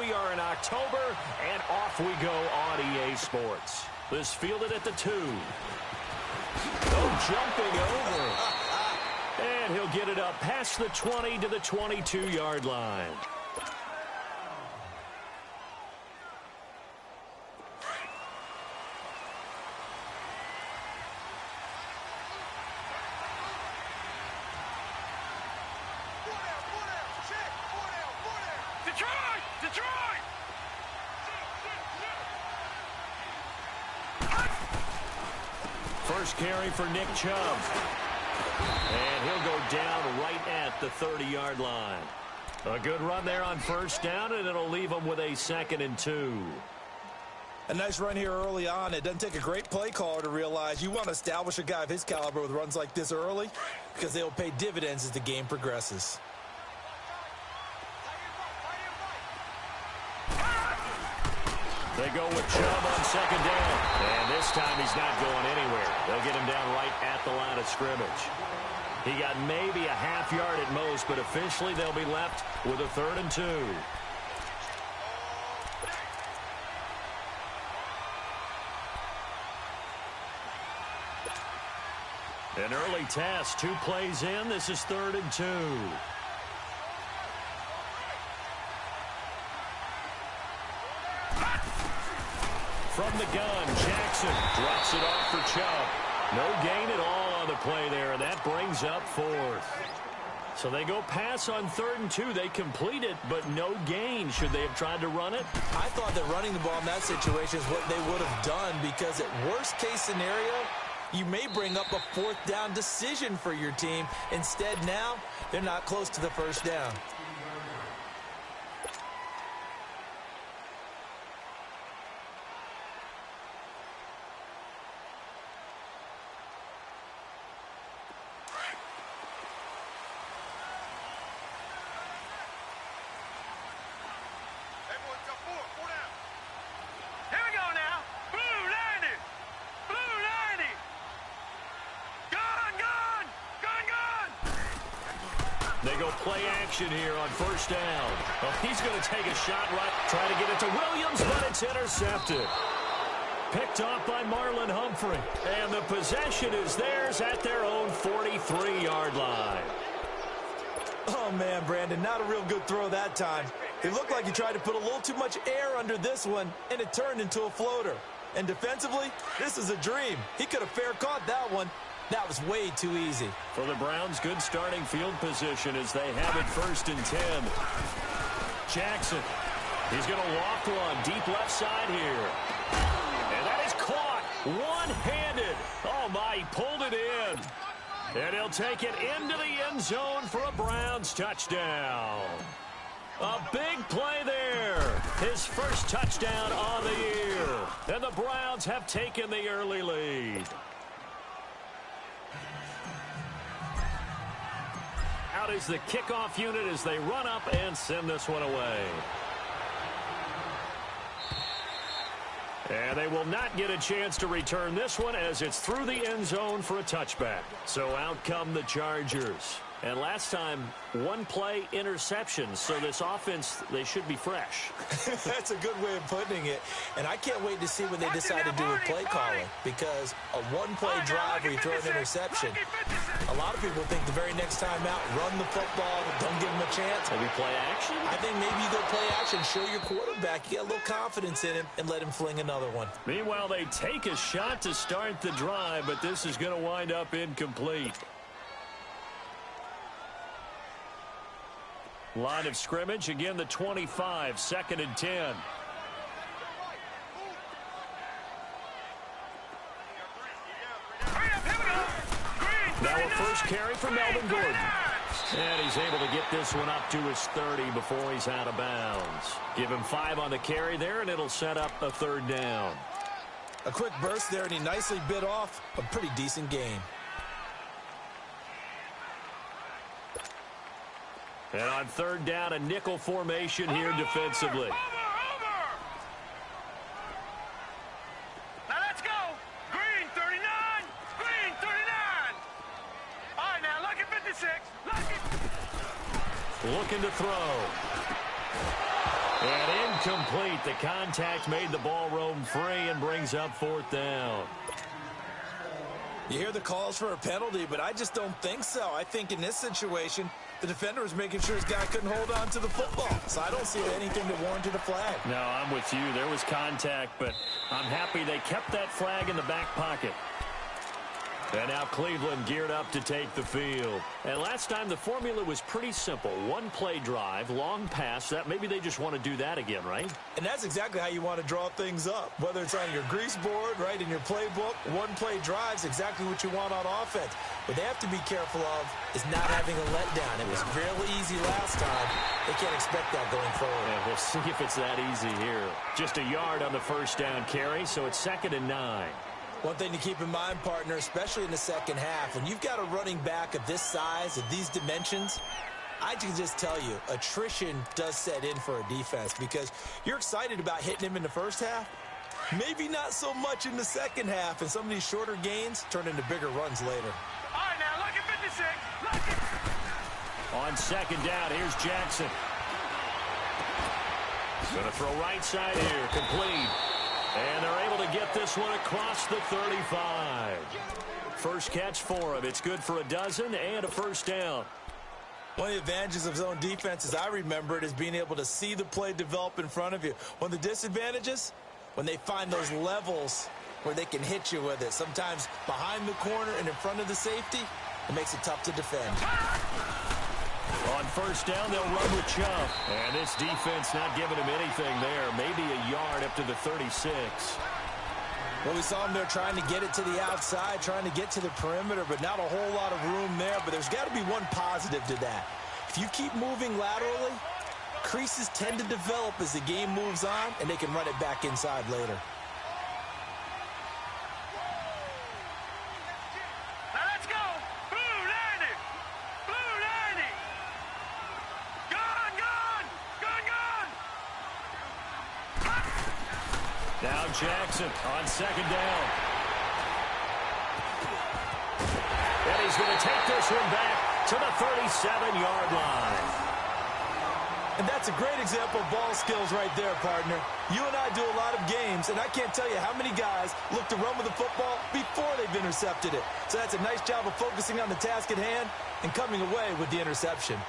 We are in October, and off we go on EA Sports. This fielded at the 2. Oh, jumping over. And he'll get it up past the 20 to the 22-yard line. First carry for Nick Chubb. And he'll go down right at the 30-yard line. A good run there on first down, and it'll leave him with a 2nd and 2. A nice run here early on. It doesn't take a great play caller to realize you want to establish a guy of his caliber with runs like this early because they will pay dividends as the game progresses. They go with Chubb on 2nd down. And this time he's not going anywhere. They'll get him down right at the line of scrimmage. He got maybe a half yard at most, but officially they'll be left with a 3rd and 2. An early test. 2 plays in. This is 3rd and 2. From the gun, Jackson drops it off for Chubb. No gain at all on the play there, and that brings up 4th. So they go pass on 3rd and 2. They complete it, but no gain. Should they have tried to run it? I thought that running the ball in that situation is what they would have done because at worst case scenario, you may bring up a 4th down decision for your team. Instead now, they're not close to the 1st down. They go play action here on 1st down. Well, he's going to take a shot right. Try to get it to Williams, but it's intercepted. Picked off by Marlon Humphrey. And the possession is theirs at their own 43-yard line. Oh, man, Brandon, not a real good throw that time. It looked like he tried to put a little too much air under this one, and it turned into a floater. And defensively, this is a dream. He could have fair caught that one. That was way too easy. For the Browns, good starting field position as they have it 1st and 10. Jackson, he's going to loft one deep left side here. And that is caught one-handed. Oh, my, he pulled it in. And he'll take it into the end zone for a Browns touchdown. A big play there. His first touchdown on the year. And the Browns have taken the early lead. Out is the kickoff unit as they run up and send this one away. And they will not get a chance to return this one as it's through the end zone for a touchback. So out come the Chargers. And last time, 1 play interception. So this offense, they should be fresh. That's a good way of putting it. And I can't wait to see what they decide to do with play calling. Because a 1-play drive where you throw an interception, a lot of people think the very next time out, run the football, don't give them a chance. Maybe play action? I think maybe you go play action, show your quarterback, you get a little confidence in him, and let him fling another one. Meanwhile, they take a shot to start the drive, but this is going to wind up incomplete. Line of scrimmage, again the 25, 2nd and 10. Now a first carry for Melvin Gordon. And he's able to get this one up to his 30 before he's out of bounds. Give him 5 on the carry there, and it'll set up a 3rd down. A quick burst there, and he nicely bit off a pretty decent gain. And on 3rd down, a nickel formation here defensively. Now let's go. Green 39. Green 39. All right, now look at 56. Look at. Looking to throw. And Incomplete. The contact made the ball roam free and brings up 4th down. You hear the calls for a penalty, but I just don't think so. I think in this situation, the defender was making sure his guy couldn't hold on to the football. So I don't see anything that warranted a flag. No, I'm with you. There was contact, but I'm happy they kept that flag in the back pocket. And now Cleveland geared up to take the field. And last time the formula was pretty simple. One play drive, long pass. That maybe they just want to do that again, right? And that's exactly how you want to draw things up. Whether it's on your grease board, right, in your playbook, one play drive is exactly what you want on offense. What they have to be careful of is not having a letdown. It was fairly easy last time. They can't expect that going forward. Yeah, we'll see if it's that easy here. Just a yard on the first down carry, so it's 2nd and 9. One thing to keep in mind, partner, especially in the second half, when you've got a running back of this size, of these dimensions, I can just tell you, attrition does set in for a defense because you're excited about hitting him in the first half. Maybe not so much in the second half, and some of these shorter gains turn into bigger runs later. All right, now, look at 56. Look at... On 2nd down, here's Jackson. Going to throw right side here, complete. And they're able to get this one across the 35. First catch for him. It's good for a dozen and a first down. One of the advantages of zone defense, as I remember it, is being able to see the play develop in front of you. One of the disadvantages, when they find those levels where they can hit you with it, sometimes behind the corner and in front of the safety, it makes it tough to defend. On first down, they'll run with Chubb. And this defense not giving him anything there. Maybe a yard up to the 36. Well, we saw him there trying to get it to the outside, trying to get to the perimeter, but not a whole lot of room there. But there's got to be one positive to that. If you keep moving laterally, creases tend to develop as the game moves on, and they can run it back inside later. Now let's go. Blue 90. Blue 90. Gone, gone. Gone, gone. Now Jackson on 2nd down. And he's going to take this one back to the 37-yard line. And that's a great example of ball skills right there, partner. You and I do a lot of games, and I can't tell you how many guys look to run with the football before they've intercepted it. So that's a nice job of focusing on the task at hand and coming away with the interception.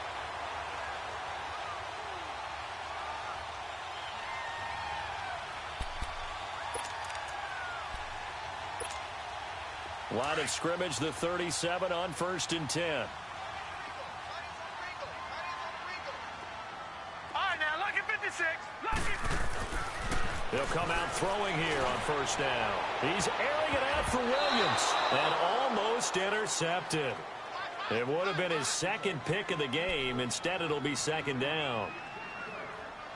Line of scrimmage, the 37 on 1st and 10. All right, now look at 56. Look at... He'll come out throwing here on first down. He's airing it out for Williams. And almost intercepted. It would have been his 2nd pick of the game. Instead, it'll be 2nd down.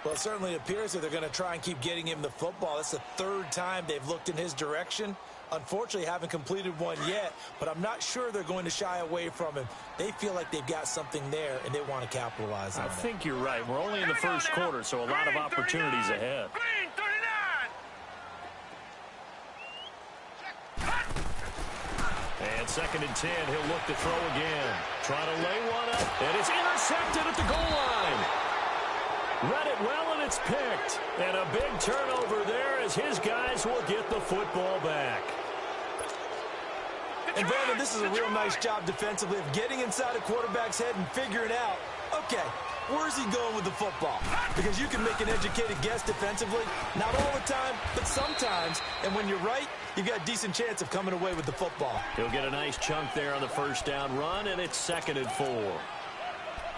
Well, it certainly appears that they're going to try and keep getting him the football. That's the 3rd time they've looked in his direction. Unfortunately, haven't completed one yet, but I'm not sure they're going to shy away from him. They feel like they've got something there, and they want to capitalize on it. I think you're right. We're only in the first quarter, so a lot of opportunities ahead. Green 39. And 2nd and 10, he'll look to throw again. Trying to lay one up, and it's intercepted at the goal line. Read it well, and it's picked. And a big turnover there as his guys will get the football back. And, Brandon, this is a real nice job defensively of getting inside a quarterback's head and figuring out, okay, where's he going with the football? Because you can make an educated guess defensively, not all the time, but sometimes. And when you're right, you've got a decent chance of coming away with the football. He'll get a nice chunk there on the first down run, and it's 2nd and 4.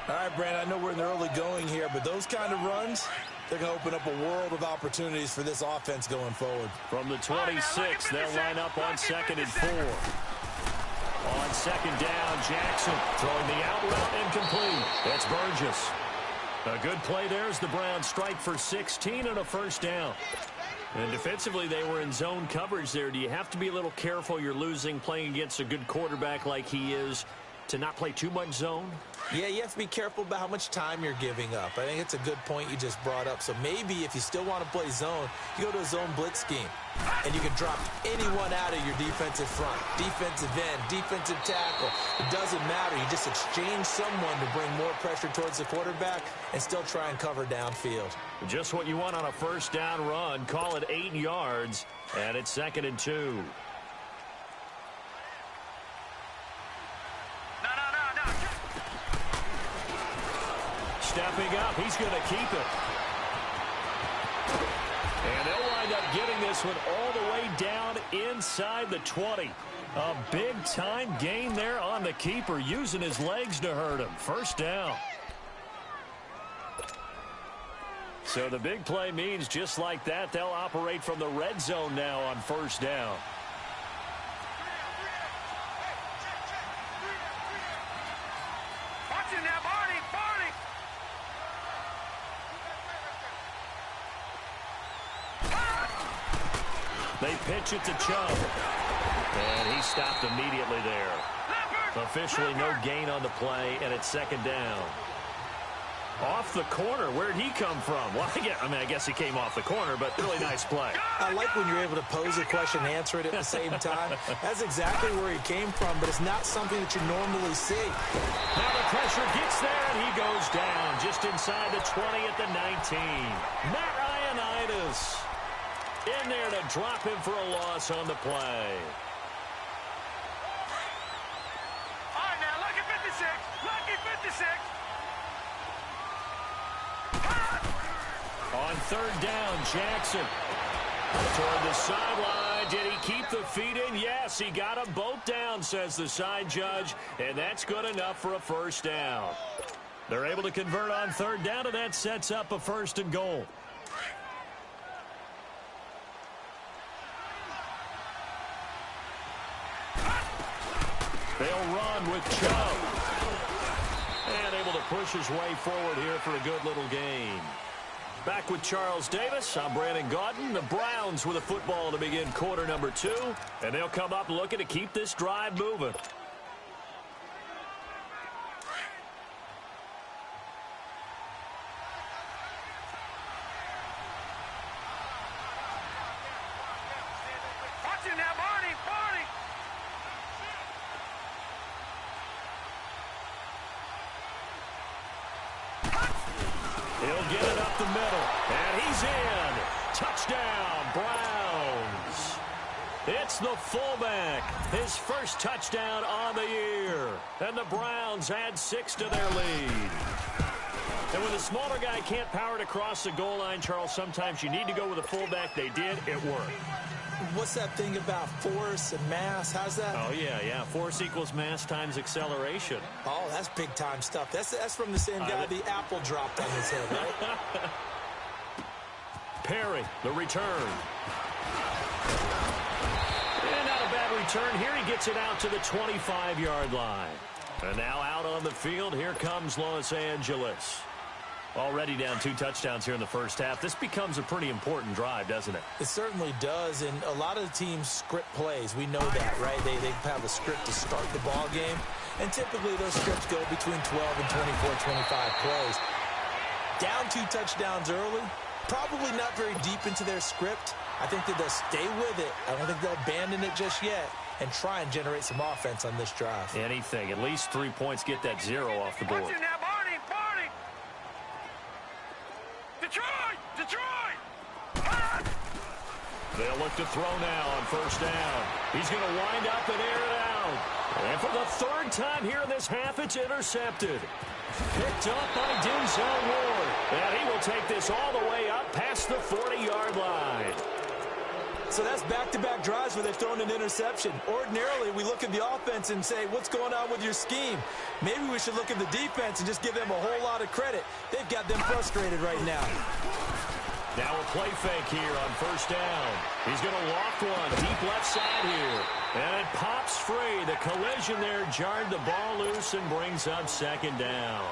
All right, Brandon, I know we're in the early going here, but those kind of runs, they're going to open up a world of opportunities for this offense going forward. From the 26, they'll line up on 2nd and 4. On 2nd down, Jackson throwing the out route incomplete. That's Burgess. A good play there as the Browns strike for 16 and a first down. And defensively, they were in zone coverage there. Do you have to be a little careful? You're losing playing against a good quarterback like he is. to not play too much zone? Yeah, you have to be careful about how much time you're giving up. I think it's a good point you just brought up. So maybe if you still want to play zone, you go to a zone blitz scheme. And you can drop anyone out of your defensive front. Defensive end, defensive tackle. It doesn't matter. You just exchange someone to bring more pressure towards the quarterback and still try and cover downfield. Just what you want on a first down run. Call it 8 yards. And it's 2nd and 2. Stepping up, he's going to keep it. And they'll wind up getting this one all the way down inside the 20. A big-time gain there on the keeper, using his legs to hurt him. First down. So the big play means just like that, they'll operate from the red zone now on first down. Watch it now, Barney, Barney. They pitch it to Chubb. And he stopped immediately there. Officially no gain on the play, and it's 2nd down. Off the corner. Where'd he come from? Well, I guess he came off the corner, but really nice play. I like when you're able to pose a question and answer it at the same time. That's exactly where he came from, but it's not something that you normally see. Now the pressure gets there, and he goes down just inside the 20 at the 19. Matt Ioannidis in there to drop him for a loss on the play. All right, now, lucky 56. Lucky 56. On 3rd down, Jackson toward the sideline. Did he keep the feet in? Yes, he got them both down, says the side judge, and that's good enough for a first down. They're able to convert on 3rd down, and that sets up a 1st and goal. They'll run with Chubb. And able to push his way forward here for a good little gain. Back with Charles Davis, I'm Brandon Gaudin. The Browns with the football to begin quarter number 2. And they'll come up looking to keep this drive moving. Watch it now, Barney, Barney. He'll get it up the middle, and he's in. Touchdown, Browns. It's the fullback, his first touchdown on the year. And the Browns add 6 to their lead. And when the smaller guy can't power it across the goal line, Charles, sometimes you need to go with a fullback. They did. It worked. What's that thing about force and mass? How's that? Oh, yeah. Force equals mass times acceleration. Oh, that's big-time stuff. That's from the same guy the apple dropped on his head, right? Perry, the return. And not a bad return here. He gets it out to the 25-yard line. And now out on the field, here comes Los Angeles. Already down 2 touchdowns here in the first half. This becomes a pretty important drive, doesn't it? It certainly does, and a lot of the teams script plays. We know that, right? They have a script to start the ball game, and typically those scripts go between 12 and 24, 25 plays. Down 2 touchdowns early, probably not very deep into their script. I think that they'll stay with it. I don't think they'll abandon it just yet and try and generate some offense on this drive. Anything. At least 3 points, get that 0 off the board. Watch it now, Barney, Barney. Detroit, Detroit. They'll look to throw now on first down. He's going to wind up and air it out. And for the 3rd time here in this half, it's intercepted. Picked up by Denzel Ward. And he will take this all the way up past the 40-yard line. So that's back-to-back drives where they've thrown an interception. Ordinarily, we look at the offense and say, what's going on with your scheme? Maybe we should look at the defense and just give them a whole lot of credit. They've got them frustrated right now. Now a play fake here on first down. He's going to loft one deep left side here. And it pops free. The collision there jarred the ball loose and brings up 2nd down.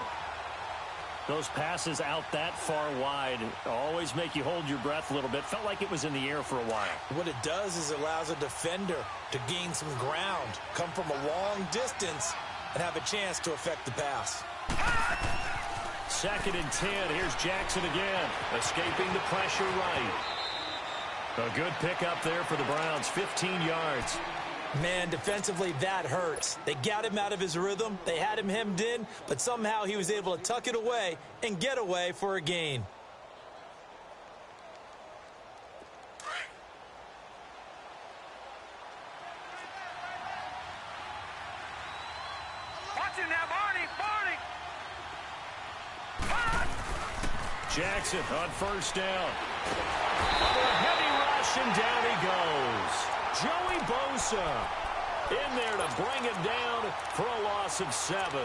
Those passes out that far wide always make you hold your breath a little bit. Felt like it was in the air for a while. What it does is it allows a defender to gain some ground, come from a long distance, and have a chance to affect the pass. 2nd and 10. Here's Jackson again, escaping the pressure right. A good pickup there for the Browns, 15 yards. Man, defensively, that hurts. They got him out of his rhythm. They had him hemmed in, but somehow he was able to tuck it away and get away for a gain. Watch him now, Barney. Jackson on 1st down. Under a heavy rush, and down he goes. Joey Bosa in there to bring him down for a loss of 7.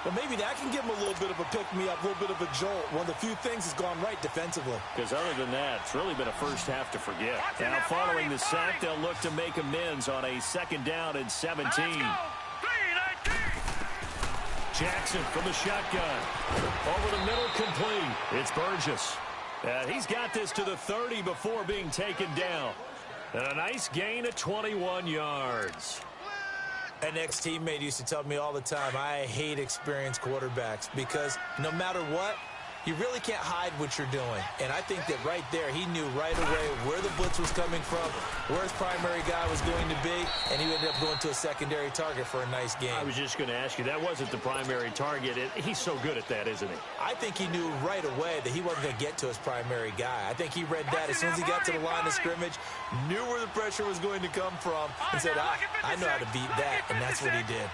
Well, maybe that can give him a little bit of a pick-me-up, a little bit of a jolt. One of the few things has gone right defensively. Because other than that, it's really been a first half to forget. Now, following the sack, they'll look to make amends on a 2nd down and 17. Jackson from the shotgun. Over the middle, complete. It's Burgess. He's got this to the 30 before being taken down. And a nice gain of 21 yards. An ex-teammate used to tell me all the time, I hate experienced quarterbacks because no matter what, you really can't hide what you're doing. And I think that right there, he knew right away where the blitz was coming from, where his primary guy was going to be, and he ended up going to a secondary target for a nice game. I was just going to ask you, that wasn't the primary target. He's so good at that, isn't he? I think he knew right away that he wasn't going to get to his primary guy. I think he read that as soon as he got to the line of scrimmage, knew where the pressure was going to come from, and said, I know how to beat that, and that's what he did.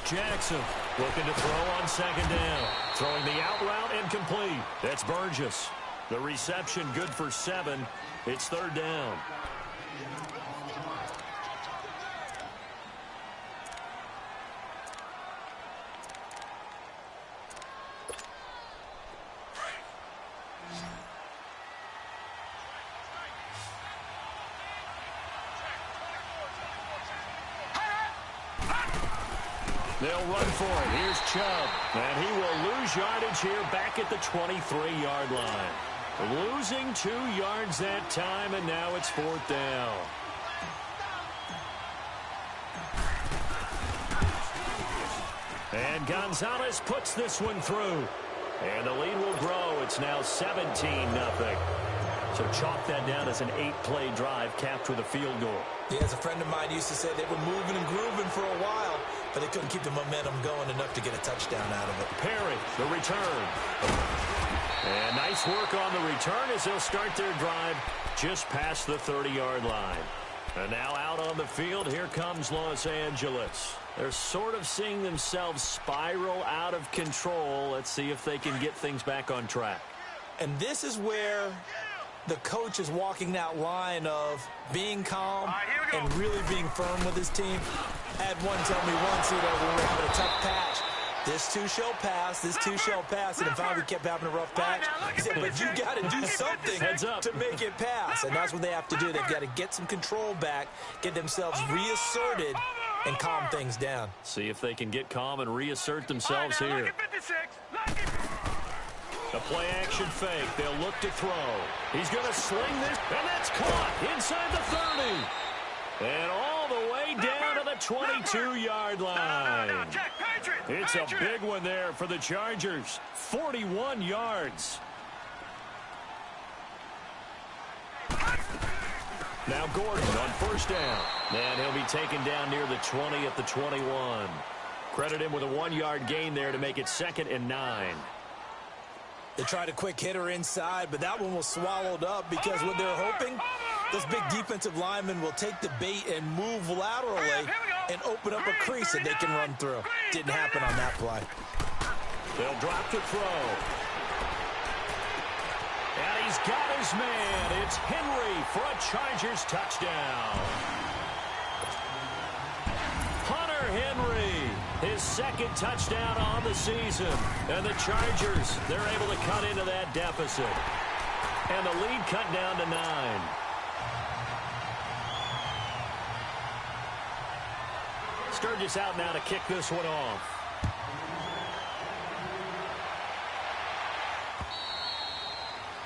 Jackson looking to throw on 2nd down. Throwing the out route incomplete. That's Burgess. The reception good for 7. It's 3rd down. They'll run for it. Here's Chubb. And he will lose yardage here back at the 23-yard line. Losing 2 yards that time, and now it's 4th down. And Gonzalez puts this one through. And the lead will grow. It's now 17-0. So chalk that down as an 8-play drive capped with a field goal. Yeah, as a friend of mine used to say, they were moving and grooving for a while, but they couldn't keep the momentum going enough to get a touchdown out of it. Perry, the return. And nice work on the return as they'll start their drive just past the 30-yard line. And now out on the field, here comes Los Angeles. They're sort of seeing themselves spiral out of control. Let's see if they can get things back on track. And this is where the coach is walking that line of being calm and really being firm with his team. I had one tell me once, when we were having a tough patch, this too shall pass, this too shall pass. And in fact, we kept having a rough patch. He said, but you got to do something to make it pass. And that's what they have to do. They've got to get some control back, get themselves reasserted, and calm things down. See if they can get calm and reassert themselves here. A play-action fake. They'll look to throw. He's going to sling this, and that's caught inside the 30. And all the way down to the 22-yard line. It's a big one there for the Chargers. 41 yards. Now Gordon on 1st down. And he'll be taken down near the 20 at the 21. Credit him with a 1-yard gain there to make it 2nd and 9. They tried a quick hitter inside, but that one was swallowed up because what they're hoping, this big defensive lineman will take the bait and move laterally and open up a crease that they can run through. Didn't happen on that play. They'll drop to throw. And he's got his man. It's Henry for a Chargers touchdown. Hunter Henry. His 2nd touchdown on the season. And the Chargers, they're able to cut into that deficit. And the lead cut down to 9. Sturgis out now to kick this one off.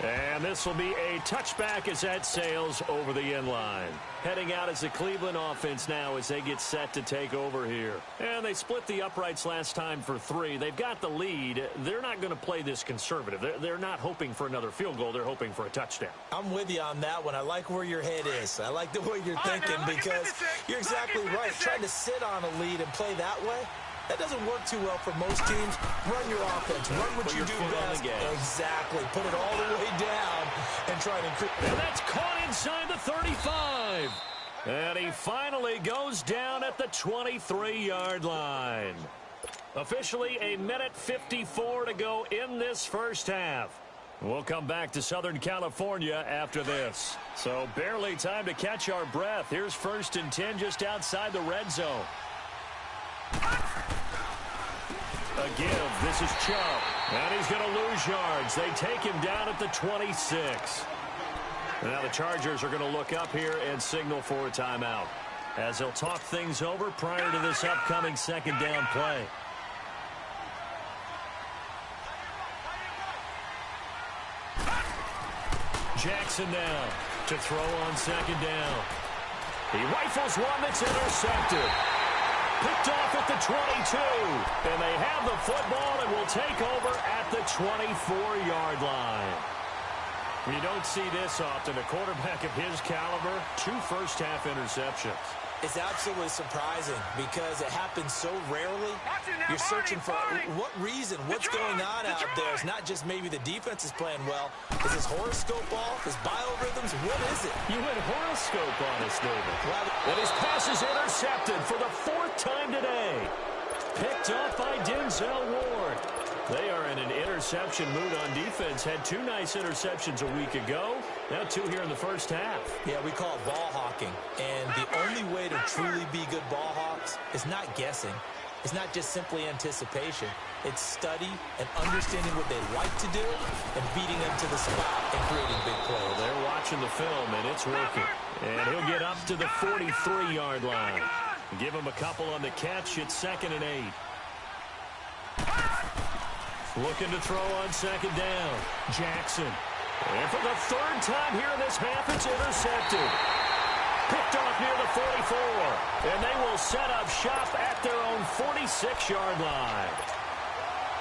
And this will be a touchback as that sails over the end line. Heading out as the Cleveland offense now as they get set to take over here. And they split the uprights last time for 3. They've got the lead. They're not going to play this conservative. They're not hoping for another field goal. They're hoping for a touchdown. I'm with you on that one. I like where your head is. I like the way you're thinking because you're exactly right. Trying to sit on a lead and play that way, that doesn't work too well for most teams. Run your offense. Run what you do best. Exactly. Put it all the way down and try to increase. And that's caught inside the 35. And he finally goes down at the 23-yard line. Officially a minute 54 to go in this first half. We'll come back to Southern California after this. So barely time to catch our breath. Here's 1st and 10 just outside the red zone. A give. This is Chubb. And he's going to lose yards. They take him down at the 26. Now the Chargers are going to look up here and signal for a timeout as they'll talk things over prior to this upcoming 2nd down play. Jackson now to throw on 2nd down. He rifles one that's intercepted. Picked off at the 22. And they have the football and will take over at the 24-yard line. You don't see this often. A quarterback of his caliber, 2 first-half interceptions. It's absolutely surprising because it happens so rarely. You're searching for what reason, what's going on out there. It's not just maybe the defense is playing well. Is his horoscope off? His biorhythms? What is it? You went horoscope on us, David. And his pass is intercepted for the 4th time today. Picked off by Denzel Ward. They are in an interception mood on defense. Had 2 nice interceptions a week ago. Now 2 here in the first half. Yeah, we call it ball hawking. And the only way to truly be good ball hawks is not guessing. It's not just simply anticipation. It's study and understanding what they like to do and beating them to the spot and creating big plays. Well, they're watching the film, and it's working. And he'll get up to the 43-yard line. Give him a couple on the catch. It's 2nd and 8. Looking to throw on 2nd down. Jackson. And for the 3rd time here in this half, it's intercepted. Picked off near the 44. And they will set up shop at their own 46-yard line.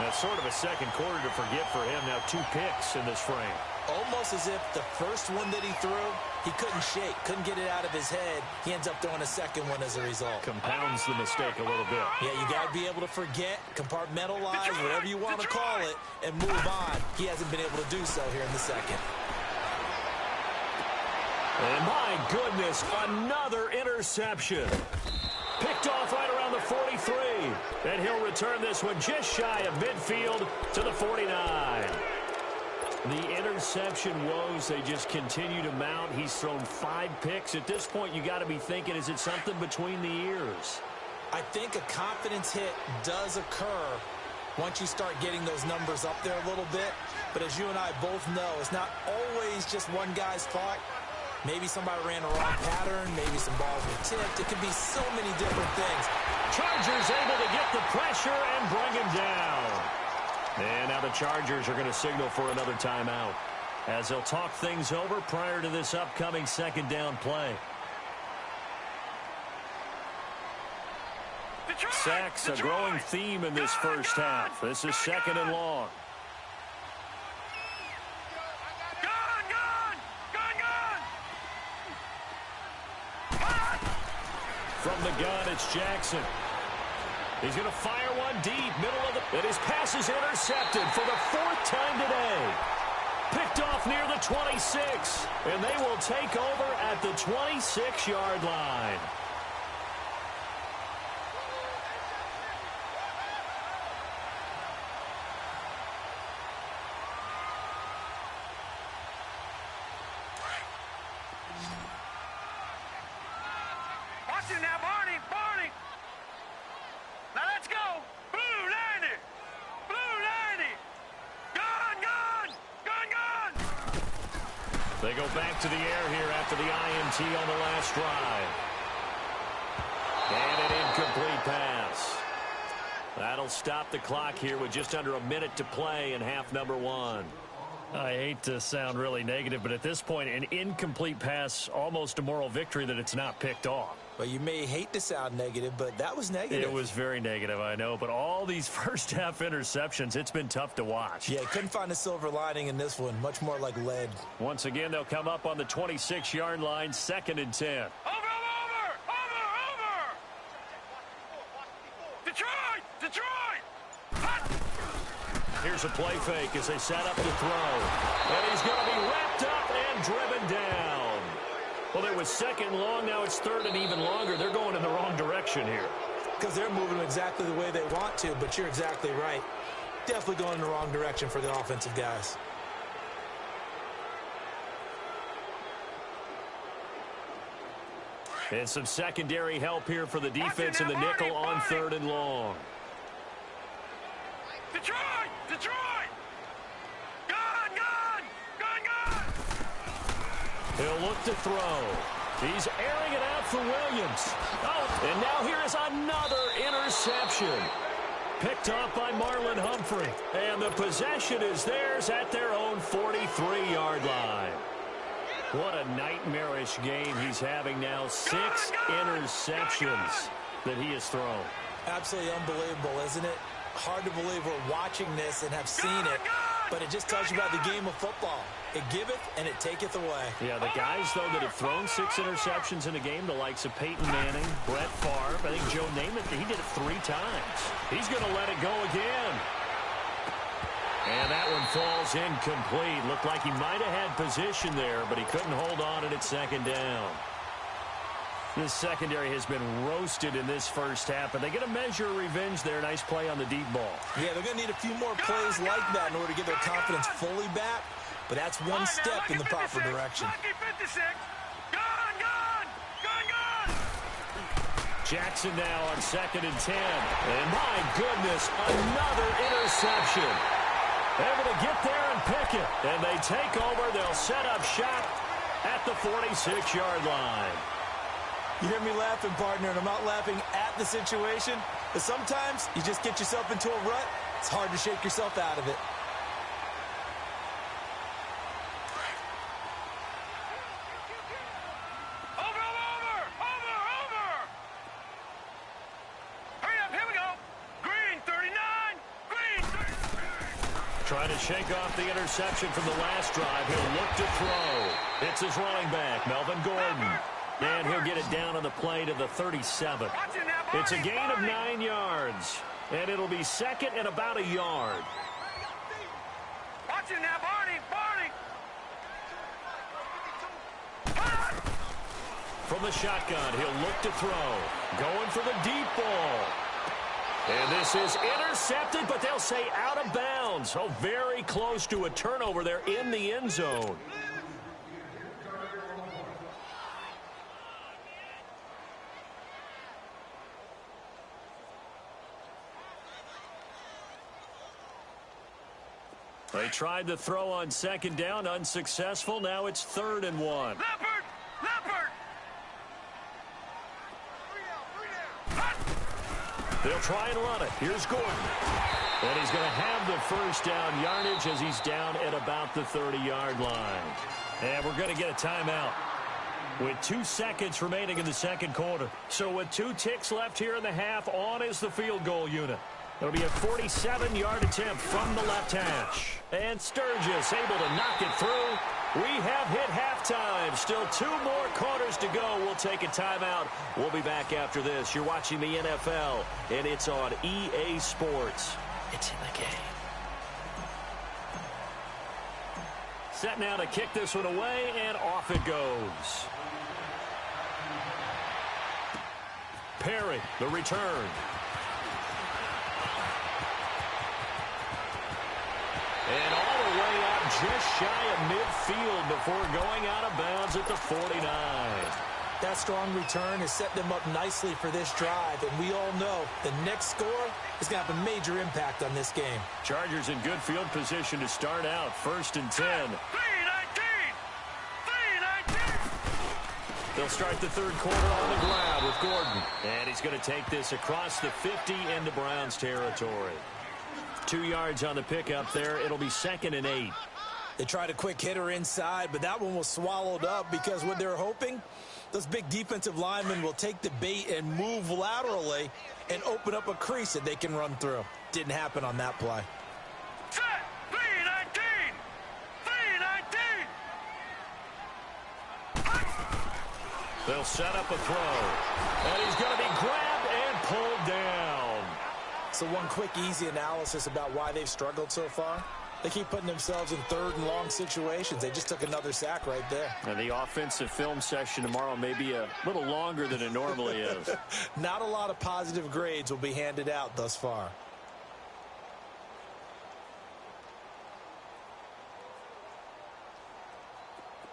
That's sort of a second quarter to forget for him. Now 2 picks in this frame. Almost as if the first one that he threw, he couldn't shake, couldn't get it out of his head. He ends up throwing a second one as a result. Compounds the mistake a little bit. Yeah, you got to be able to forget, compartmentalize, whatever you want to call it, and move on. He hasn't been able to do so here in the second. And my goodness, another interception. Picked off right around the 43. And he'll return this one just shy of midfield to the 49. The interception woes, they just continue to mount. He's thrown 5 picks. At this point, you got to be thinking, is it something between the ears? I think a confidence hit does occur once you start getting those numbers up there a little bit. But as you and I both know, it's not always just one guy's fault. Maybe somebody ran a wrong pattern. Maybe some balls were tipped. It could be so many different things. Chargers able to get the pressure and bring him down. And now the Chargers are going to signal for another timeout as they'll talk things over prior to this upcoming 2nd down play. Sacks, a growing theme in this first half. This is 2nd and long. From the gun, it's Jackson. He's going to fire one deep, middle of the... And his pass is intercepted for the 4th time today. Picked off near the 26. And they will take over at the 26-yard line. Watch it now, Barney. Barney. Now let's go. Blue 90. Blue 90. Gun, gun. Gun, gun. They go back to the air here after the INT on the last drive. And an incomplete pass. That'll stop the clock here with just under a minute to play in half number 1. I hate to sound really negative, but at this point, an incomplete pass, almost a moral victory that it's not picked off. Well, you may hate to sound negative, but that was negative. It was very negative, I know. But all these first-half interceptions, it's been tough to watch. Yeah, couldn't find a silver lining in this one. Much more like lead. Once again, they'll come up on the 26-yard line, 2nd and 10. Over! Detroit! Hot! Here's a play fake as they set up to throw. And he's going to be wrapped up and driven down. Well, it was 2nd and long. Now it's 3rd and even longer. They're going in the wrong direction here. Because they're moving exactly the way they want to, but you're exactly right. Definitely going in the wrong direction for the offensive guys. And some secondary help here for the defense in the nickel on 3rd and long. Detroit! Gone! He'll look to throw. He's airing it out for Williams. Oh, and now here is another interception. Picked off by Marlon Humphrey. And the possession is theirs at their own 43-yard line. What a nightmarish game he's having now. 6 interceptions that he has thrown. Absolutely unbelievable, isn't it? Hard to believe we're watching this and have seen it, but it just tells you about the game of football. It giveth and it taketh away. Yeah, the guys, though, that have thrown 6 interceptions in a game, the likes of Peyton Manning, Brett Favre, I think Joe Namath, he did it 3 times. He's going to let it go again. And that one falls incomplete. Looked like he might have had position there, but he couldn't hold on and it's 2nd down. This secondary has been roasted in this first half, but they get a measure of revenge there. Nice play on the deep ball. Yeah, they're going to need a few more plays like that in order to get their confidence fully back, but that's one step in the proper direction. Jackson now on 2nd and 10. And my goodness, another interception. Able to get there and pick it. And they take over. They'll set up shop at the 46-yard line. You hear me laughing, partner, and I'm not laughing at the situation, but sometimes you just get yourself into a rut. It's hard to shake yourself out of it. Over! Hurry up, here we go. Green 39, Green 39. Trying to shake off the interception from the last drive. He'll look to throw. It's his running back, Melvin Gordon. And he'll get it down on the play to the 37. It's a gain of 9 yards. And it'll be 2nd and about a yard. Watch it now, Barney! From the shotgun, he'll look to throw. Going for the deep ball. And this is intercepted, but they'll say out of bounds. Oh, very close to a turnover there in the end zone. They tried to throw on 2nd down, unsuccessful. Now it's 3rd and 1. Leopard! They'll try and run it. Here's Gordon. And he's going to have the first down yardage as he's down at about the 30-yard line. And we're going to get a timeout with 2 seconds remaining in the 2nd quarter. So with 2 ticks left here in the half, on is the field goal unit. It'll be a 47-yard attempt from the left hash. And Sturgis able to knock it through. We have hit halftime. Still 2 more quarters to go. We'll take a timeout. We'll be back after this. You're watching the NFL, and it's on EA Sports. It's in the game. Set now to kick this one away, and off it goes. Perry, the return. And all the way out just shy of midfield before going out of bounds at the 49. That strong return has set them up nicely for this drive, and we all know the next score is going to have a major impact on this game. Chargers in good field position to start out. 1st and 10. 3-19! They'll start the 3rd quarter on the ground with Gordon. And he's going to take this across the 50 into Browns territory. 2 yards on the pickup there. It'll be 2nd and 8. They tried a quick hitter inside, but that one was swallowed up because what they're hoping, those big defensive linemen will take the bait and move laterally and open up a crease that they can run through. Didn't happen on that play. Set! 319! 319! They'll set up a throw. And he's going to be grabbed and pulled down. So one quick, easy analysis about why they've struggled so far. They keep putting themselves in third and long situations. They just took another sack right there. And the offensive film session tomorrow may be a little longer than it normally is. Not a lot of positive grades will be handed out thus far.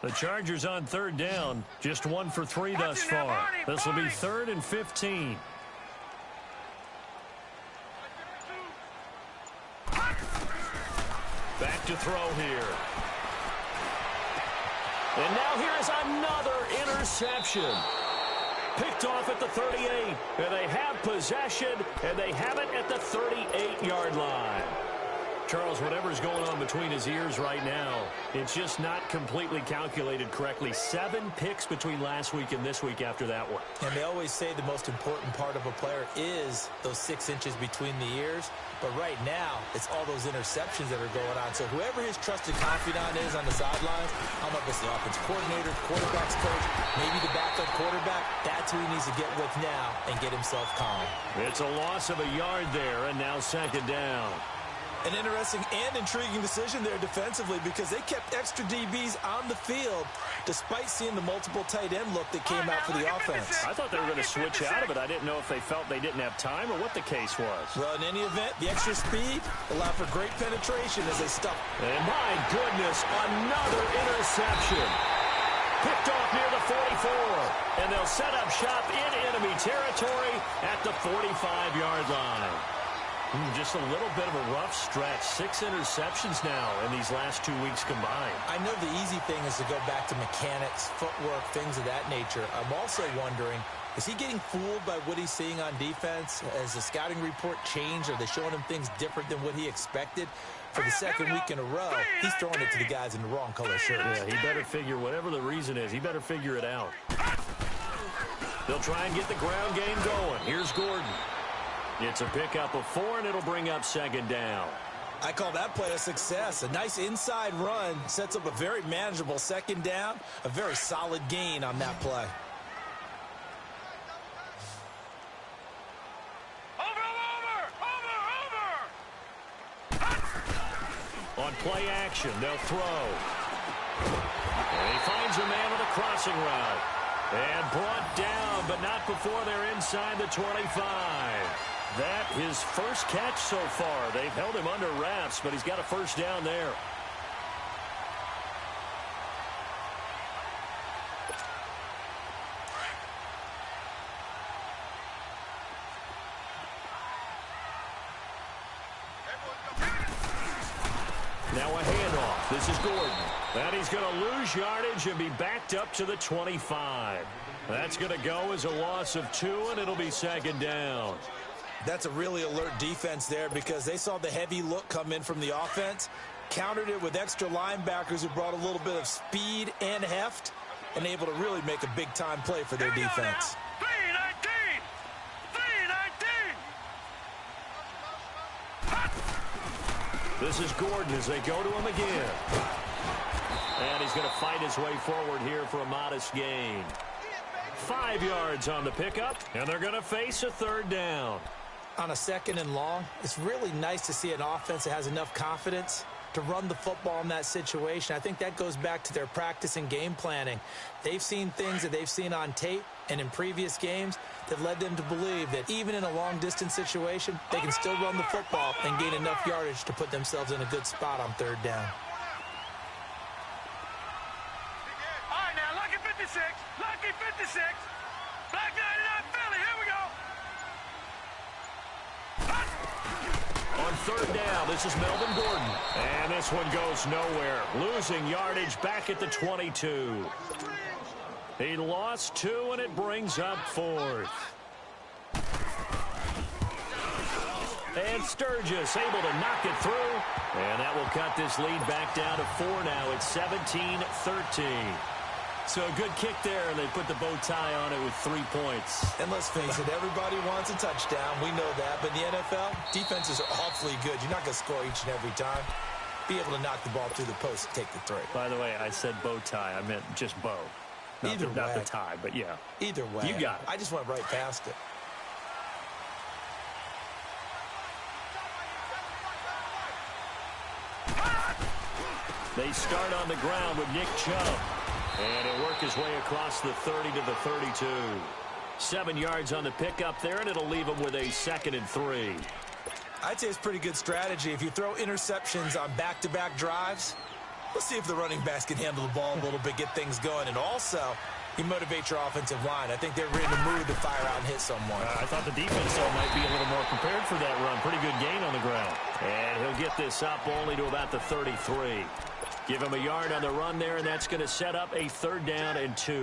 The Chargers on third down. Just 1 for 3 thus far. This will be 3rd and 15. Back to throw here. And now here is another interception. Picked off at the 38. And they have possession, and they have it at the 38-yard line. Charles, whatever's going on between his ears right now, it's just not completely calculated correctly. 7 picks between last week and this week after that one. And they always say the most important part of a player is those 6 inches between the ears. But right now, it's all those interceptions that are going on. So whoever his trusted confidant is on the sidelines, I don't know if it's the offensive coordinator, quarterback's coach, maybe the backup quarterback, that's who he needs to get with now and get himself calm. It's a loss of a yard there, and now 2nd down. An interesting and intriguing decision there defensively because they kept extra DBs on the field despite seeing the multiple tight end look that came out for the offense. I thought they were going to switch out of it. I didn't know if they felt they didn't have time or what the case was. Well, in any event, the extra speed allowed for great penetration as they stuck. And my goodness, another interception. Picked off near the 44. And they'll set up shop in enemy territory at the 45-yard line. Just a little bit of a rough stretch. 6 interceptions now in these last 2 weeks combined. I know the easy thing is to go back to mechanics, footwork, things of that nature. I'm also wondering, is he getting fooled by what he's seeing on defense? Has the scouting report changed? Are they showing him things different than what he expected? For the 2nd week in a row, he's throwing it to the guys in the wrong color shirts. Yeah, he better figure, whatever the reason is, he better figure it out. They'll try and get the ground game going. Here's Gordon. It's a pickup of 4, and it'll bring up 2nd down. I call that play a success. A nice inside run sets up a very manageable 2nd down. A very solid gain on that play. On play action, they'll throw. And he finds a man with a crossing route. And brought down, but not before they're inside the 25. That his first catch so far. They've held him under wraps, but he's got a 1st down there. Now a handoff. This is Gordon. And he's going to lose yardage and be backed up to the 25. That's going to go as a loss of 2, and it'll be 2nd down. That's a really alert defense there because they saw the heavy look come in from the offense, countered it with extra linebackers who brought a little bit of speed and heft, and able to really make a big-time play for their defense. 319! 319! This is Gordon as they go to him again. And he's going to fight his way forward here for a modest gain. 5 yards on the pickup, and they're going to face a 3rd down. On a 2nd and long, it's really nice to see an offense that has enough confidence to run the football in that situation. I think that goes back to their practice and game planning. They've seen things that they've seen on tape and in previous games that led them to believe that even in a long-distance situation, they can still run the football and gain enough yardage to put themselves in a good spot on 3rd down. All right, now, lucky 56. Lucky 56. Black 99 Philly. Here we go. On 3rd down, this is Melvin Gordon. And this one goes nowhere. Losing yardage back at the 22. He lost 2, and it brings up 4th. And Sturgis able to knock it through. And that will cut this lead back down to 4 now. It's 17-13. So a good kick there, and they put the bow tie on it with 3 points. And let's face it, everybody wants a touchdown. We know that. But in the NFL, defenses are awfully good. You're not going to score each and every time. Be able to knock the ball through the post and take the 3. By the way, I said bow tie. I meant just bow. Not the tie, but yeah. Either way. You got it. I just went right past it. They start on the ground with Nick Chubb. And he'll work his way across the 30 to the 32. 7 yards on the pickup there, and it'll leave him with a 2nd and 3. I'd say it's pretty good strategy. If you throw interceptions on back-to-back drives, let's see if the running backs can handle the ball a little bit, get things going. And also, you motivate your offensive line. I think they're in the mood to fire out and hit someone. I thought the defense, though, might be a little more prepared for that run. Pretty good gain on the ground. And he'll get this up only to about the 33. Give him a yard on the run there, and that's going to set up a 3rd down and 2.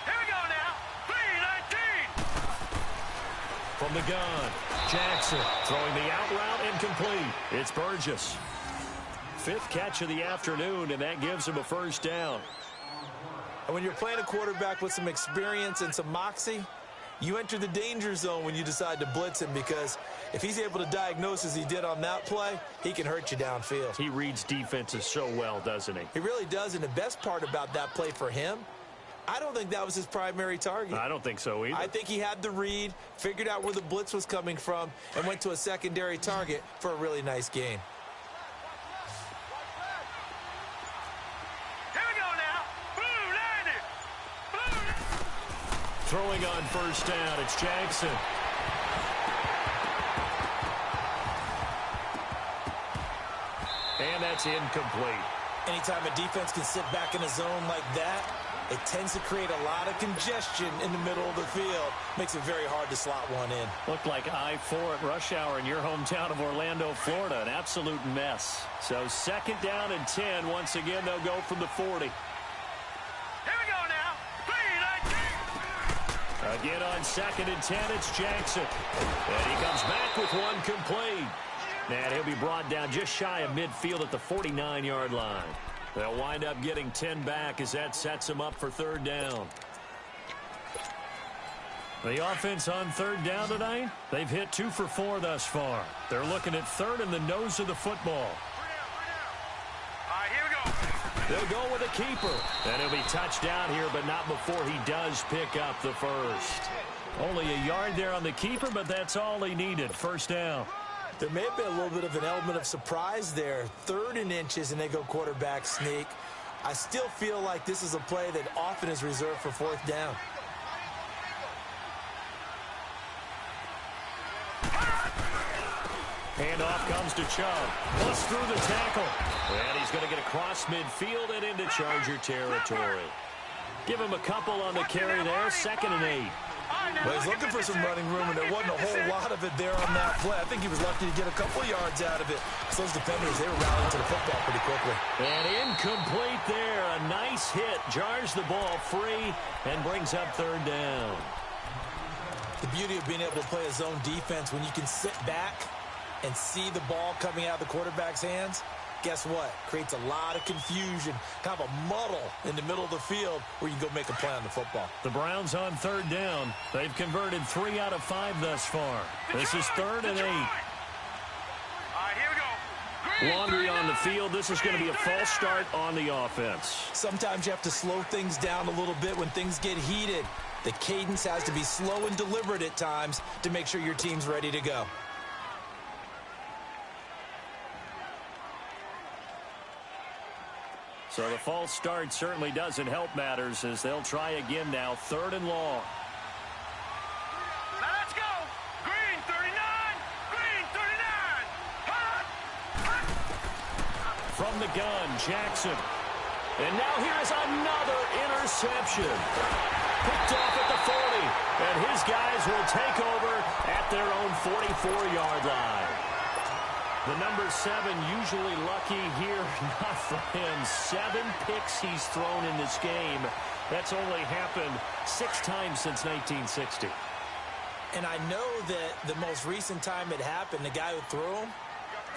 Here we go now. 3-19. From the gun, Jackson throwing the out route incomplete. It's Burgess. 5th catch of the afternoon, and that gives him a 1st down. And when you're playing a quarterback with some experience and some moxie, you enter the danger zone when you decide to blitz him, because if he's able to diagnose as he did on that play, he can hurt you downfield. He reads defenses so well, doesn't he? He really does, and the best part about that play for him, I don't think that was his primary target. I don't think so either. I think he had the read, figured out where the blitz was coming from, and went to a secondary target for a really nice gain. Throwing on 1st down, it's Jackson. And that's incomplete. Anytime a defense can sit back in a zone like that, it tends to create a lot of congestion in the middle of the field. Makes it very hard to slot one in. Looked like I-4 at rush hour in your hometown of Orlando, Florida. An absolute mess. So 2nd down and 10. Once again, they'll go from the 40. Again on 2nd and 10, it's Jackson. And he comes back with one complete. And he'll be brought down just shy of midfield at the 49-yard line. They'll wind up getting 10 back as that sets them up for 3rd down. The offense on 3rd down tonight, they've hit 2 for 4 thus far. They're looking at 3rd in the nose of the football. They'll go with a keeper. And he'll be touched down here, but not before he does pick up the 1st. Only a yard there on the keeper, but that's all he needed. 1st down. There may have been a little bit of an element of surprise there. 3rd and inches, and they go quarterback sneak. I still feel like this is a play that often is reserved for 4th down. Handoff comes to Chubb. Plus through the tackle. And he's going to get across midfield and into Charger territory. Give him a couple on the carry there. 2nd and 8. Well, he's looking for some running room, and there wasn't a whole lot of it there on that play. I think he was lucky to get a couple yards out of it. So those defenders, they were rallying to the football pretty quickly. And incomplete there. A nice hit. Jars the ball free and brings up 3rd down. The beauty of being able to play a zone defense, when you can sit back and see the ball coming out of the quarterback's hands, guess what? Creates a lot of confusion, kind of a muddle in the middle of the field where you can go make a play on the football. The Browns on 3rd down. They've converted 3 out of 5 thus far. This is 3rd and 8. All right, here we go. Laundry on the field. This is going to be a false start on the offense. Sometimes you have to slow things down a little bit when things get heated. The cadence has to be slow and deliberate at times to make sure your team's ready to go. So the false start certainly doesn't help matters as they'll try again now. 3rd and long. Now let's go. Green 39. Green 39. Hot. From the gun, Jackson. And now here's another interception. Picked off at the 40. And his guys will take over at their own 44-yard line. The number 7 usually lucky here. Not for him. 7 picks he's thrown in this game. That's only happened 6 times since 1960. And I know that the most recent time it happened, the guy who threw him,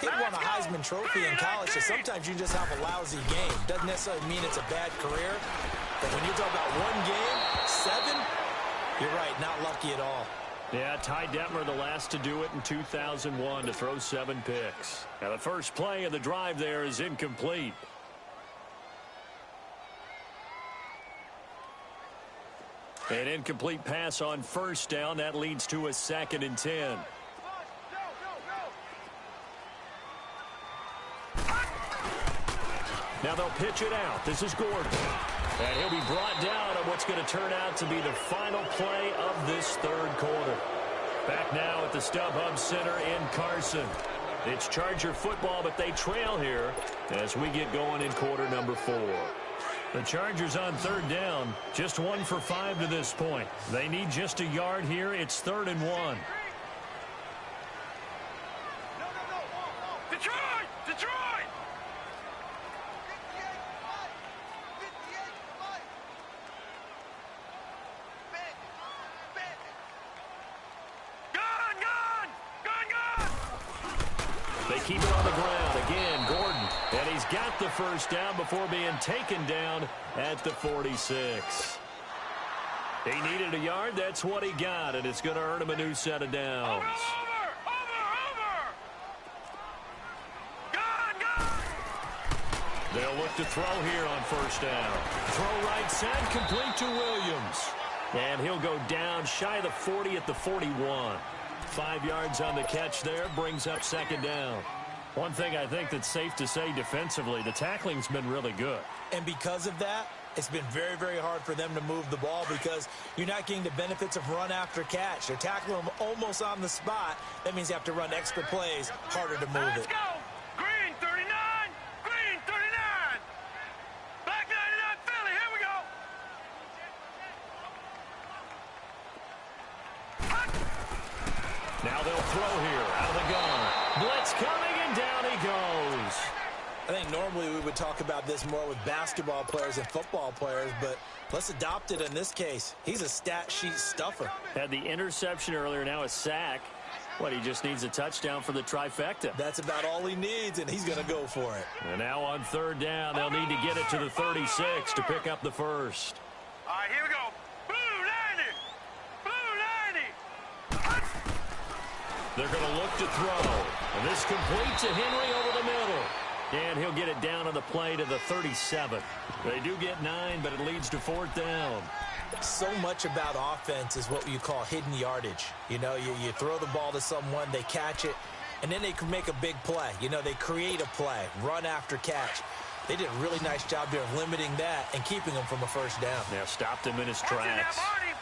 he'd won a Heisman Trophy in college, so sometimes you just have a lousy game. Doesn't necessarily mean it's a bad career, but when you talk about one game, 7, you're right, not lucky at all. Yeah, Ty Detmer, the last to do it in 2001, to throw 7 picks. Now, the first play of the drive there is incomplete. An incomplete pass on first down. That leads to a 2nd and 10. Now they'll pitch it out. This is Gordon. And he'll be brought down on what's going to turn out to be the final play of this 3rd quarter. Back now at the StubHub Center in Carson. It's Charger football, but they trail here as we get going in quarter number 4. The Chargers on 3rd down, just 1 for 5 to this point. They need just a yard here. It's 3rd and 1. Detroit! Detroit! They keep it on the ground. Again, Gordon. And he's got the first down before being taken down at the 46. He needed a yard. That's what he got, and it's going to earn him a new set of downs. Over! Gone! They'll look to throw here on first down. Throw right side, complete to Williams. And he'll go down shy of the 40 at the 41. 5 yards on the catch there, brings up 2nd down. One thing I think that's safe to say defensively, the tackling's been really good. And because of that, it's been very, very hard for them to move the ball because you're not getting the benefits of run after catch. They're tackling them almost on the spot. That means you have to run extra plays, harder to move Let's it. go! Green 39! Green 39! Black 99 Philly, here we go! Now they'll throw here out of the gun. Blitz coming, and down he goes. I think normally we would talk about this more with basketball players and football players, but let's adopt it in this case. He's a stat sheet stuffer. Had the interception earlier, now a sack. What, he just needs a touchdown for the trifecta. That's about all he needs, and he's going to go for it. And now on 3rd down, they'll need to get it to the 36 to pick up the first. All right, here we go. Blue 90! Blue 90! They're going to look to throw. And this complete to Henry over the middle. And he'll get it down on the play to the 37. They do get 9, but it leads to 4th down. So much about offense is what you call hidden yardage. You know, you throw the ball to someone, they catch it, and then they can make a big play. You know, they create a play, run after catch. They did a really nice job there of limiting that and keeping him from a first down. Now stopped him in his tracks. Barney!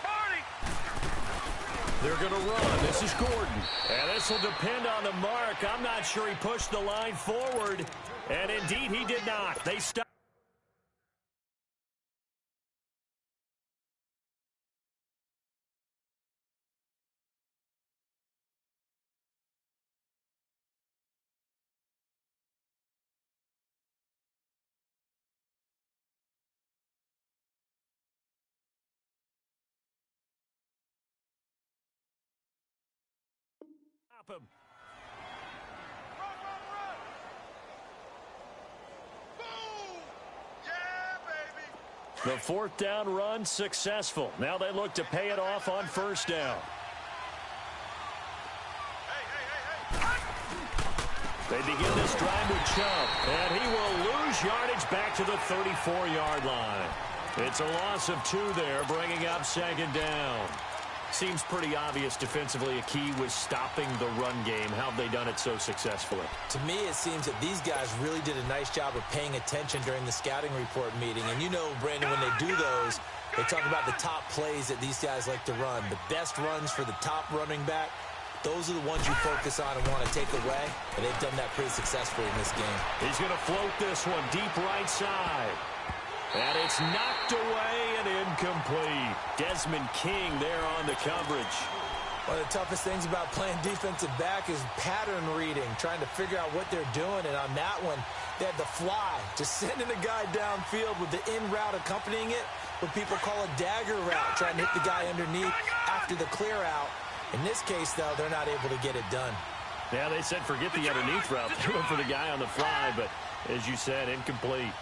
They're going to run. This is Gordon. And this will depend on the mark. I'm not sure he pushed the line forward. And indeed, he did not. They stopped. Him. Boom! Yeah, baby! The 4th down run successful. Now they look to pay it off on first down. They begin this drive with Chubb, and he will lose yardage back to the 34-yard line. It's a loss of 2 there, bringing up 2nd down. Seems pretty obvious defensively a key was stopping the run game. How have they done it so successfully? To me, it seems that these guys really did a nice job of paying attention during the scouting report meeting. And you know, Brandon, when they do those, they talk about the top plays that these guys like to run. The best runs for the top running back, those are the ones you focus on and want to take away. And they've done that pretty successfully in this game. He's going to float this one deep right side. And it's knocked away and incomplete. Desmond King there on the coverage. One of the toughest things about playing defensive back is pattern reading, trying to figure out what they're doing. And on that one, they had the fly, just sending a guy downfield with the in route accompanying it, what people call a dagger route, trying to hit the guy underneath after the clear out. In this case, though, they're not able to get it done. Yeah, they said forget the underneath route. They went for the guy on the fly, but as you said, incomplete.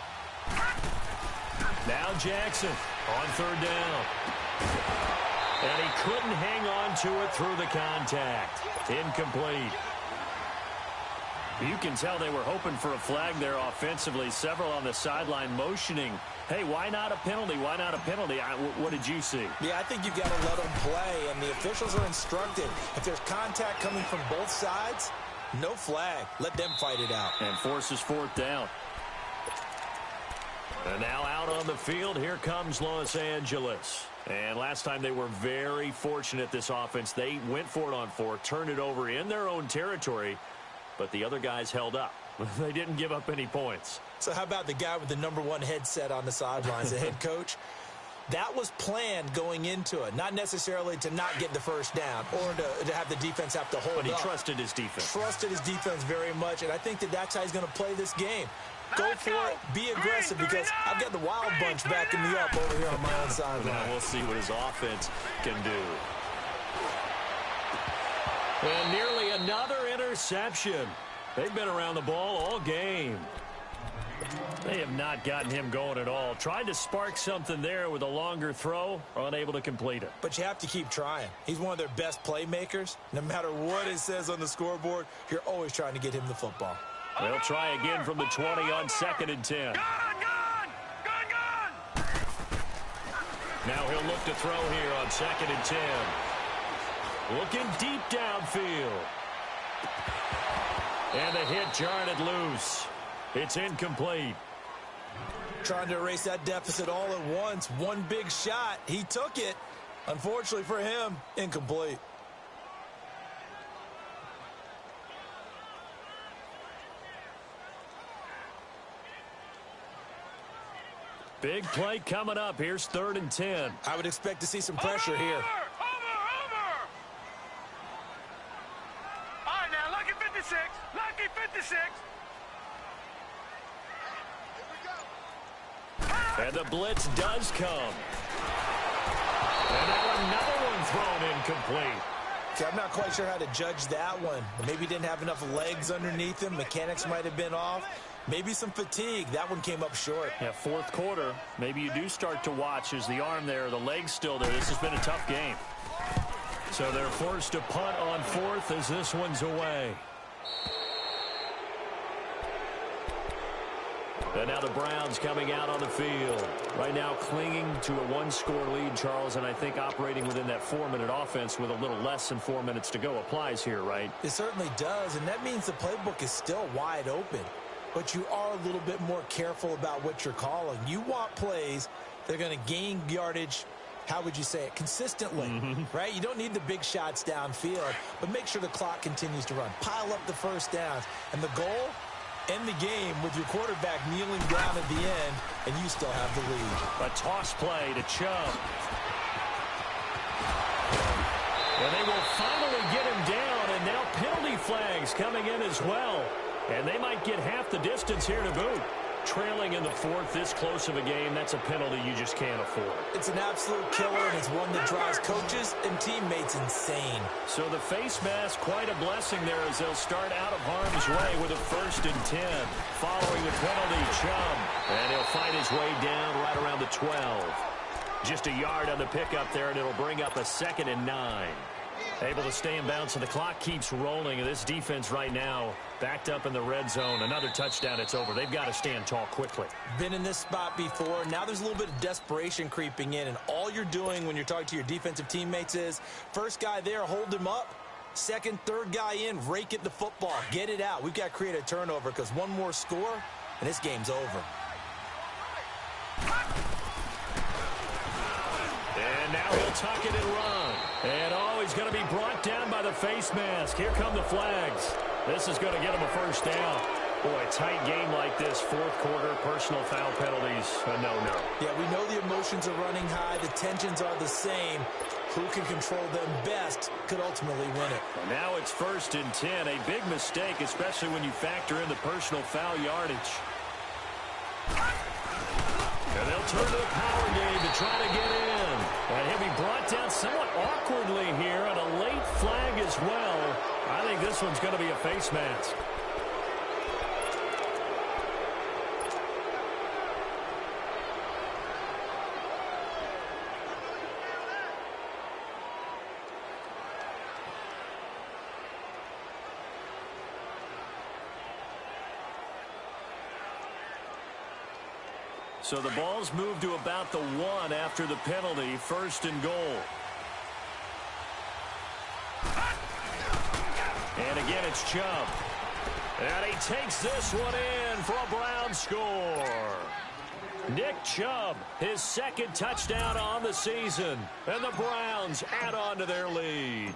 Now Jackson on third down. And he couldn't hang on to it through the contact. Incomplete. You can tell they were hoping for a flag there offensively. Several on the sideline motioning, hey, why not a penalty? Why not a penalty? What did you see? Yeah, I think you've got to let them play, and the officials are instructed. If there's contact coming from both sides, no flag. Let them fight it out. And forces fourth down. And now out on the field, here comes Los Angeles. And last time they were very fortunate, this offense. They went for it on fourth, turned it over in their own territory, but the other guys held up. They didn't give up any points. So how about the guy with the #1 headset on the sidelines, the head coach? That was planned going into it, not necessarily to not get the first down or to have the defense have to hold up. But he trusted his defense. Trusted his defense very much, and I think that's how he's going to play this game. Go for it, be aggressive, because I've got the wild bunch backing me up over here on my own sideline. Now we'll see what his offense can do. And nearly another interception. They've been around the ball all game. They have not gotten him going at all. Tried to spark something there with a longer throw, unable to complete it. But you have to keep trying. He's one of their best playmakers. No matter what it says on the scoreboard, you're always trying to get him the football. They'll try again from the 20 on 2nd and 10. Now he'll look to throw here on 2nd and 10. Looking deep downfield. And the hit jarred it loose. It's incomplete. Trying to erase that deficit all at once. One big shot. He took it. Unfortunately for him, incomplete. Big play coming up. Here's 3rd and 10. I would expect to see some pressure here. Over! All right, now, lucky 56. Lucky 56. And the blitz does come. And now another one thrown incomplete. See, I'm not quite sure how to judge that one. Maybe he didn't have enough legs underneath him. Mechanics might have been off. Maybe some fatigue. That one came up short. Yeah, fourth quarter. Maybe you do start to watch as the arm there, the leg's still there. This has been a tough game. So they're forced to punt on 4th as this one's away. And now the Browns coming out on the field. Right now clinging to a 1-score lead, Charles, and I think operating within that 4-minute offense with a little less than 4 minutes to go applies here, right? It certainly does, and that means the playbook is still wide open. But you are a little bit more careful about what you're calling. You want plays that are going to gain yardage, how would you say it, consistently, right? You don't need the big shots downfield, but make sure the clock continues to run. Pile up the first downs. And the goal, end the game with your quarterback kneeling down at the end, and you still have the lead. A toss play to Chubb. And they will finally get him down, and now penalty flags coming in as well. And they might get half the distance here to boot. Trailing in the 4th, this close of a game, that's a penalty you just can't afford. It's an absolute killer, and it's one that drives coaches and teammates insane. So the face mask, quite a blessing there as they'll start out of harm's way with a 1st and 10. Following the penalty, Chubb. And he'll fight his way down right around the 12. Just a yard on the pickup there, and it'll bring up a 2nd and 9. Able to stay in bounds, and the clock keeps rolling. And this defense right now backed up in the red zone. Another touchdown, it's over. They've got to stand tall quickly. Been in this spot before. Now there's a little bit of desperation creeping in, and all you're doing when you're talking to your defensive teammates is first guy there, hold him up. Second, third guy in, rake at the football. Get it out. We've got to create a turnover because one more score, and this game's over. And now he'll tuck it and run. And he's going to be brought down by the face mask. Here come the flags. This is going to get him a first down. Boy, a tight game like this, 4th quarter, personal foul penalties, a no-no. Yeah, we know the emotions are running high. The tensions are the same. Who can control them best could ultimately win it. And now it's 1st and 10. A big mistake, especially when you factor in the personal foul yardage. And they'll turn to the power game to try to get in. And he'll be brought down somewhat awkwardly here, and a late flag as well. I think this one's going to be a face mask. So the ball's moved to about the 1 after the penalty. 1st and goal. And again, it's Chubb. And he takes this one in for a Brown score. Nick Chubb, his 2nd touchdown on the season. And the Browns add on to their lead.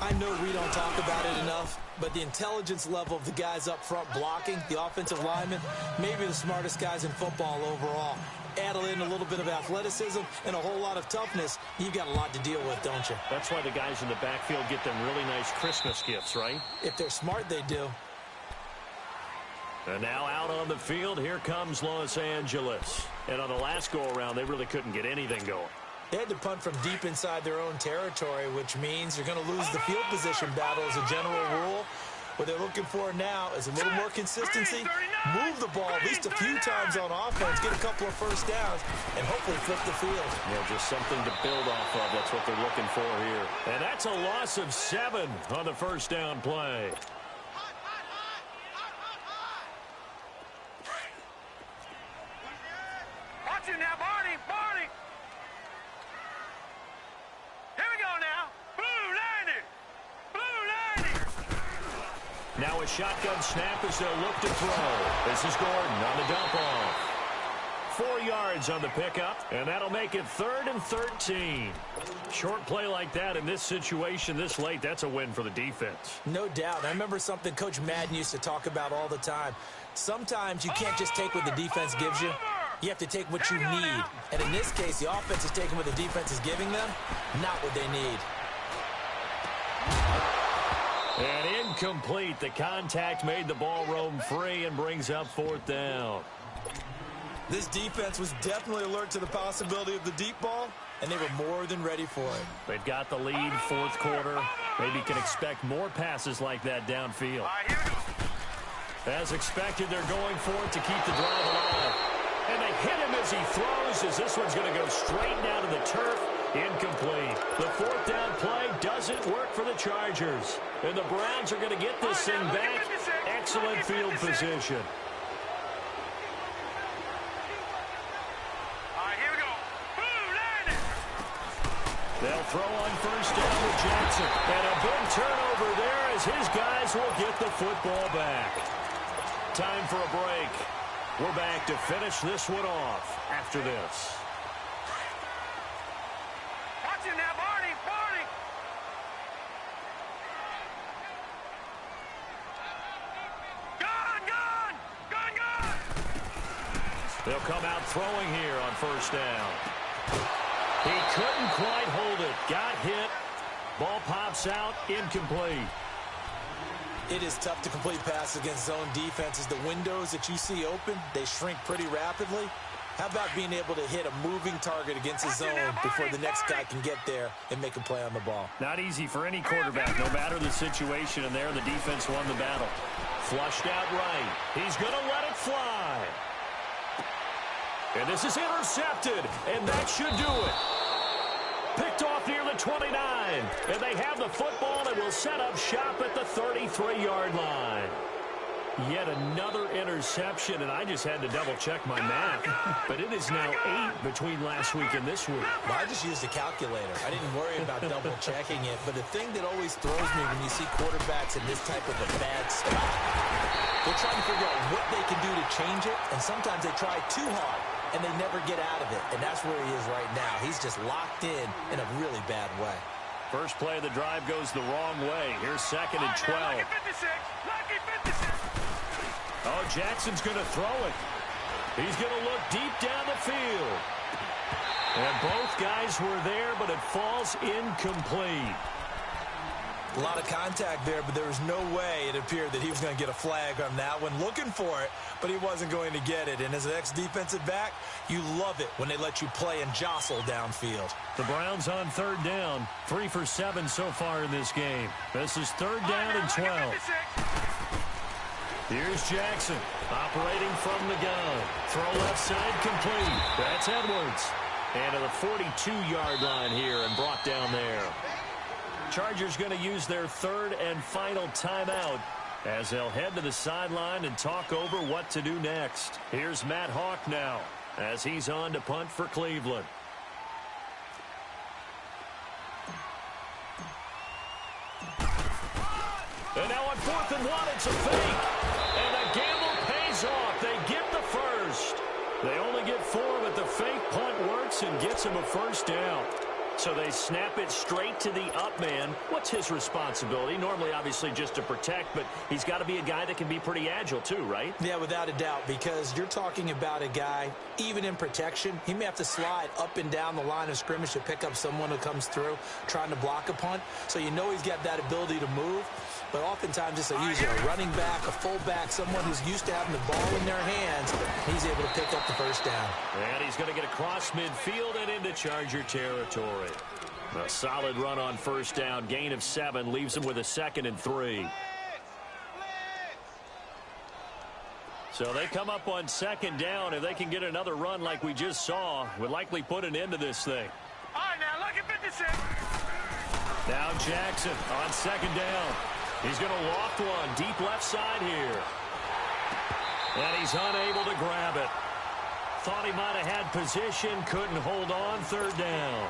I know we don't talk about it enough, but the intelligence level of the guys up front blocking, the offensive linemen, maybe the smartest guys in football overall. Add in a little bit of athleticism and a whole lot of toughness, you've got a lot to deal with, don't you? That's why the guys in the backfield get them really nice Christmas gifts, right? If they're smart, they do. And now out on the field, here comes Los Angeles. And on the last go-around, they really couldn't get anything going. They had to punt from deep inside their own territory, which means you're going to lose the field position battle as a general rule. What they're looking for now is a little more consistency, move the ball at least a few times on offense, get a couple of first downs, and hopefully flip the field. Yeah, just something to build off of. That's what they're looking for here. And that's a loss of 7 on the 1st down play. Watch it now, Barney, Barney. Here we go now. Blue 90. Blue 90. Now a shotgun snap as they'll look to throw. This is Gordon on the dump off. 4 yards on the pickup, and that'll make it 3rd and 13. Short play like that in this situation this late, that's a win for the defense. No doubt. I remember something Coach Madden used to talk about all the time. Sometimes you can't just take what the defense gives you. You have to take what you need. And in this case, the offense is taking what the defense is giving them, not what they need. And incomplete. The contact made the ball roam free and brings up 4th down. This defense was definitely alert to the possibility of the deep ball, and they were more than ready for it. They've got the lead, 4th quarter. Maybe can expect more passes like that downfield. As expected, they're going for it to keep the drive alive. And they hit him as he throws, as this one's going to go straight down to the turf. Incomplete. The 4th down play doesn't work for the Chargers. And the Browns are going to get this thing back. Excellent field position. They'll throw on 1st down with Jackson. And a big turnover there as his guys will get the football back. Time for a break. We're back to finish this one off after this. Watch it now, Barney, Barney. Gone. They'll come out throwing here on 1st down. He couldn't quite hold it. Got hit. Ball pops out. Incomplete. It is tough to complete passes against zone defenses. The windows that you see open, they shrink pretty rapidly. How about being able to hit a moving target against a zone before the next guy can get there and make a play on the ball? Not easy for any quarterback, no matter the situation. And there, the defense won the battle. Flushed out right. He's going to let it fly. And this is intercepted, and that should do it. Picked off near the 29, and they have the football and will set up shop at the 33-yard line. Yet another interception, and I just had to double-check my math. But it is now 8 between last week and this week. Well, I just used a calculator. I didn't worry about double-checking it. But the thing that always throws me when you see quarterbacks in this type of a bad spot, they're trying to figure out what they can do to change it, and sometimes they try too hard, and they never get out of it. And that's where he is right now. He's just locked in a really bad way. First play of the drive goes the wrong way. Here's 2nd and 12. Oh, Jackson's going to throw it. He's going to look deep down the field. And both guys were there, but it falls incomplete. A lot of contact there, but there was no way it appeared that he was going to get a flag on that one. Looking for it, but he wasn't going to get it. And as an ex-defensive back, you love it when they let you play and jostle downfield. The Browns on third down. 3 for 7 so far in this game. This is third down and 12. Here's Jackson operating from the gun. Throw left side complete. That's Edwards. And to the 42-yard line here and brought down there. Chargers going to use their third and final timeout as they'll head to the sideline and talk over what to do next. Here's Matt Hawk now as he's on to punt for Cleveland. And now on 4th and 1, it's a fake. And the gamble pays off. They get the first. They only get 4, but the fake punt works and gets them a first down. So they snap it straight to the up man. What's his responsibility? Normally, obviously, just to protect, but he's got to be a guy that can be pretty agile too, right? Yeah, without a doubt, because you're talking about a guy, even in protection, he may have to slide up and down the line of scrimmage to pick up someone who comes through trying to block a punt. So you know he's got that ability to move. But oftentimes it's usually a running back, a fullback, someone who's used to having the ball in their hands. He's able to pick up the first down. And he's going to get across midfield and into Charger territory. A solid run on first down. Gain of 7 leaves him with a 2nd and 3. So they come up on 2nd down. If they can get another run like we just saw, would likely put an end to this thing. All right, now look at 56. Now Jackson on 2nd down. He's going to loft one deep left side here. And he's unable to grab it. Thought he might have had position, couldn't hold on. 3rd down.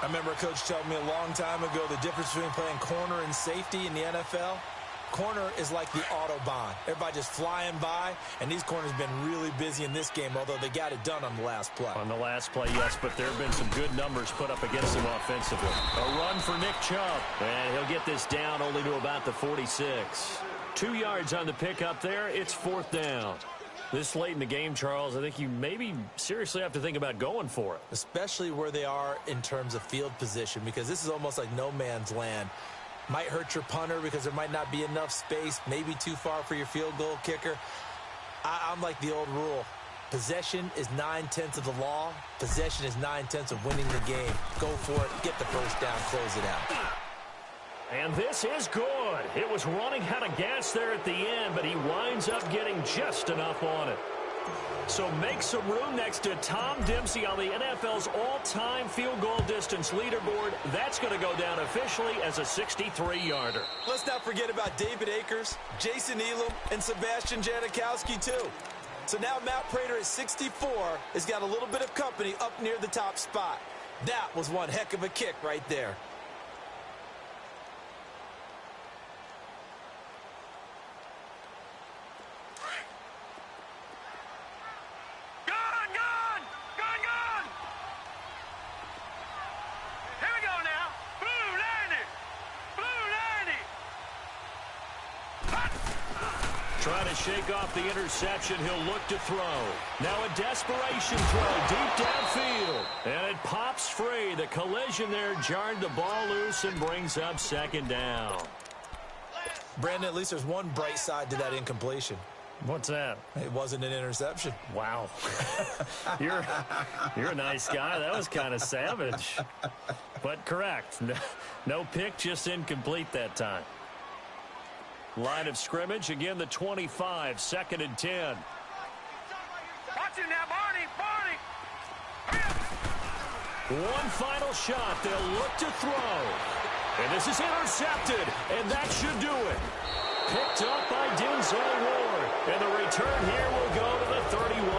I remember a coach telling me a long time ago the difference between playing corner and safety in the NFL. Corner is like the Autobahn. Everybody just flying by, and these corners have been really busy in this game, although they got it done on the last play. On the last play, yes, but there have been some good numbers put up against them offensively. A run for Nick Chubb, and he'll get this down only to about the 46. 2 yards on the pickup there. It's 4th down. This late in the game, Charles, I think you maybe seriously have to think about going for it. Especially where they are in terms of field position, because this is almost like no man's land. Might hurt your punter because there might not be enough space, maybe too far for your field goal kicker. I'm like the old rule. Possession is 9/10 of the law. Possession is 9/10 of winning the game. Go for it. Get the first down. Close it out. And this is good. It was running out of gas there at the end, but he winds up getting just enough on it. So make some room next to Tom Dempsey on the NFL's all-time field goal distance leaderboard. That's going to go down officially as a 63-yarder. Let's not forget about David Akers, Jason Elam, and Sebastian Janikowski, too. So now Matt Prater at 64 has got a little bit of company up near the top spot. That was one heck of a kick right there. Trying to shake off the interception. He'll look to throw. Now a desperation throw deep downfield. And it pops free. The collision there jarred the ball loose and brings up 2nd down. Brandon, at least there's one bright side to that incompletion. What's that? It wasn't an interception. Wow. You're a nice guy. That was kind of savage. But correct. No pick, just incomplete that time. Line of scrimmage, again the 25, 2nd and 10. Watch it now, Barney, Barney. One final shot, they'll look to throw. And this is intercepted, and that should do it. Picked up by Denzel Ward. And the return here will go to the 31.